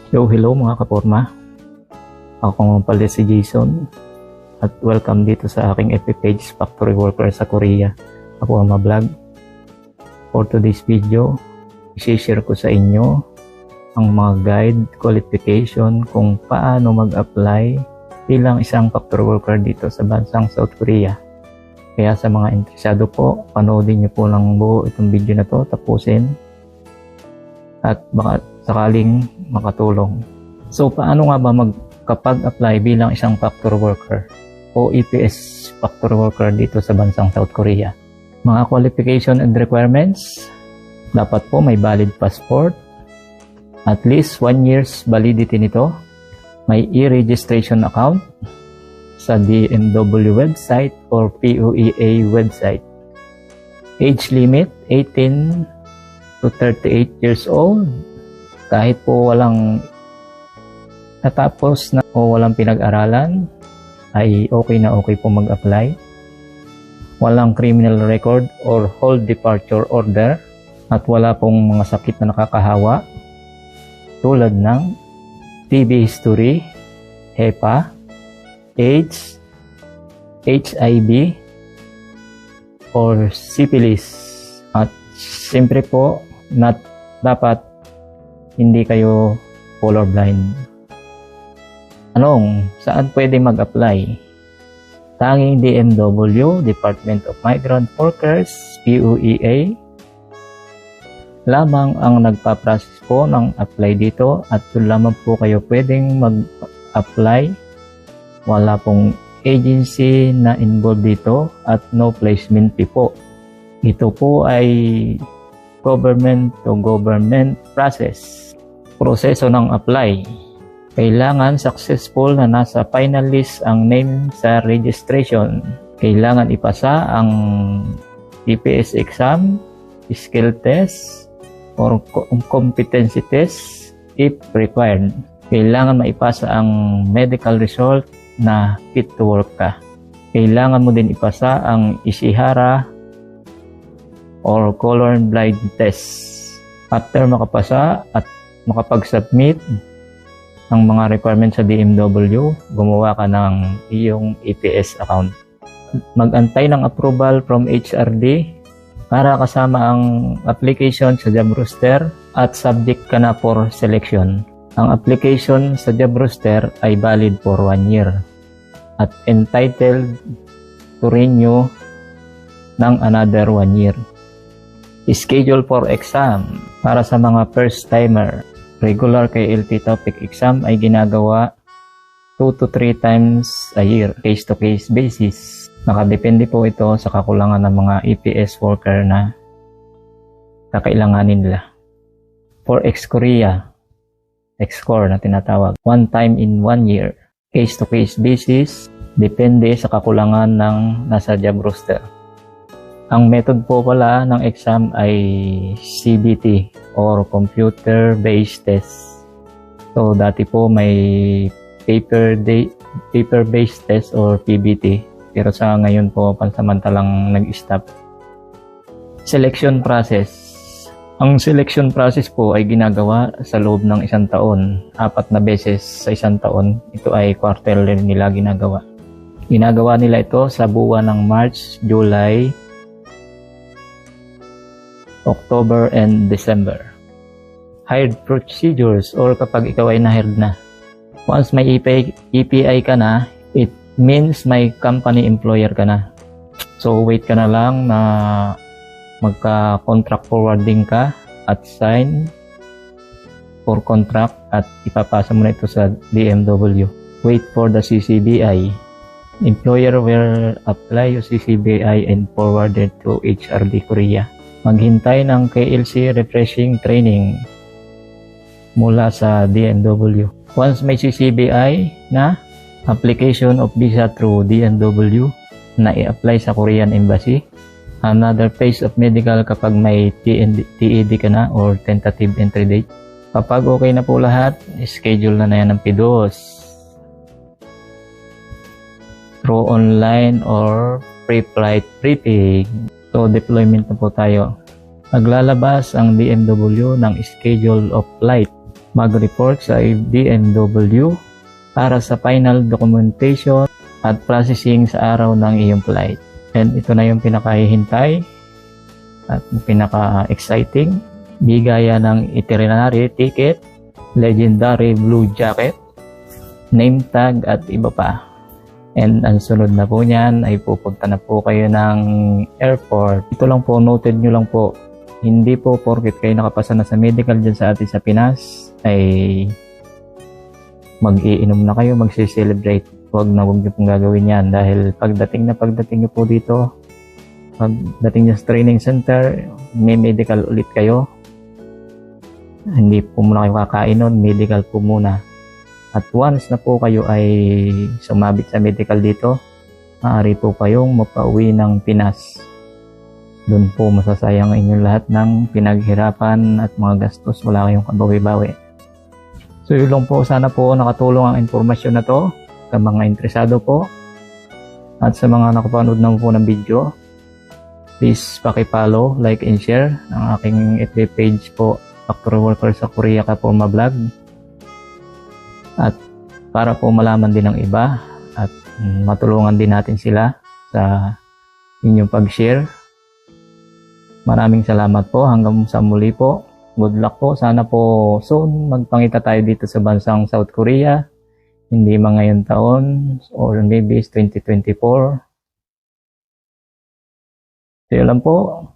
Hello mga kaporma. Ako nga pala si Jason at welcome dito sa aking FB page, Factory Worker sa Korea. Ako ang ma-vlog. For today's video, i-share ko sa inyo ang mga guide, qualification kung paano mag-apply bilang isang factory worker dito sa bansang South Korea. Kaya sa mga interesado po, panoodin niyo po lang buo itong video na to, tapusin at baka sakaling makatulong. So paano nga ba kapag-apply bilang isang factory worker o EPS factory worker dito sa bansang South Korea? Mga qualification and requirements, dapat po may valid passport, at least 1 year's validity nito, may e-registration account sa DMW website or POEA website. Age limit 18 to 38 years old. Kahit po walang natapos na o walang pinag-aralan, ay okay na okay po mag-apply. Walang criminal record or hold departure order at wala pong mga sakit na nakakahawa tulad ng TB history, HEPA, AIDS, HIV, or syphilis. At siyempre po, dapat hindi kayo colorblind. Saan pwede mag-apply? Tanging DMW, Department of Migrant Workers, POEA, lamang ang nagpa-process po ng apply dito at doon lamang po kayo pwedeng mag-apply. Wala pong agency na involved dito at no placement fee po. Ito po ay government to government process. Proseso ng apply. Kailangan successful na nasa final list ang name sa registration. Kailangan ipasa ang EPS exam, skill test, or competency test if required. Kailangan maipasa ang medical result na fit to work ka. Kailangan mo din ipasa ang Ishihara or color blind test. After makapasa at makapag-submit ng mga requirements sa DMW, gumawa ka ng iyong EPS account. Mag-antay ng approval from HRD para kasama ang application sa job roster at subject ka na for selection. Ang application sa job roster ay valid for 1 year at entitled to renew ng another 1 year. Schedule for exam para sa mga first timer. Regular KLT topic exam ay ginagawa 2 to 3 times a year, case-to-case basis. Nakadepende po ito sa kakulangan ng mga EPS worker na kakailanganin nila. For ex-Korea, ex-core na tinatawag, 1 time in 1 year, case-to-case basis, depende sa kakulangan ng nasa job roster. Ang method po pala ng exam ay CBT or computer-based test. So dati po may paper-based test or PBT, pero sa ngayon po pansamantalang nag-stop. Selection process. Ang selection process po ay ginagawa sa loob ng 1 taon, 4 na beses sa 1 taon. Ito ay quarterly nila ginagawa. Ginagawa nila ito sa buwan ng March, July, October, and December. Hired procedures or kapag ikaw ay na-hired na. Once may EPI ka na, it means may company employer ka na. So wait ka na lang na magka-contract forwarding ka at sign for contract at ipapasa mo na ito sa DMW. Wait for the CCBI. Employer will apply your CCBI and forward it to HRD Korea. Maghintay ng KLC refreshing training mula sa DMW. Once may CCBI na, application of visa through DMW na i-apply sa Korean Embassy. Another phase of medical kapag may TED ka na or tentative entry date. Kapag okay na po lahat, schedule na yan ng PIDOS. Through online or pre-flight briefing. So deployment na po tayo. Maglalabas ang DMW ng schedule of flight mag-report sa DMW para sa final documentation at processing sa araw ng iyong flight. And ito na yung pinakahihintay at pinaka-exciting. Bigaya ng itinerary ticket, legendary blue jacket, name tag at iba pa. And ang sunod na po niyan ay pupunta na po kayo ng airport. Ito lang po, noted nyo lang po. Hindi po porket kayo nakapasa na sa medical dyan sa atin sa Pinas ay mag-iinom na kayo, mag-celebrate. Huwag nyo pong gagawin yan dahil pagdating nyo po dito, pagdating nyo sa training center, may medical ulit kayo. Hindi po muna kayo kakain nun, medical po muna. At once na po kayo ay sumabit sa medical dito, maaari po kayong mapauwi ng Pinas. Doon po masasayang inyong lahat ng pinaghirapan at mga gastos. Wala kayong kabawi-bawi. So yun lang po, sana po nakatulong ang informasyon na to sa mga interesado po. At sa mga nakapanood na po ng video, please paki-follow, like and share ang aking FB page po, Factory Worker sa Korea Kaporma Vlog. At para po malaman din ng iba at matulungan din natin sila sa inyong pag-share. Maraming salamat po. Hanggang sa muli po. Good luck po. Sana po soon magpangita tayo dito sa bansang South Korea. Hindi man ngayon taon or maybe 2024. So yun lang po.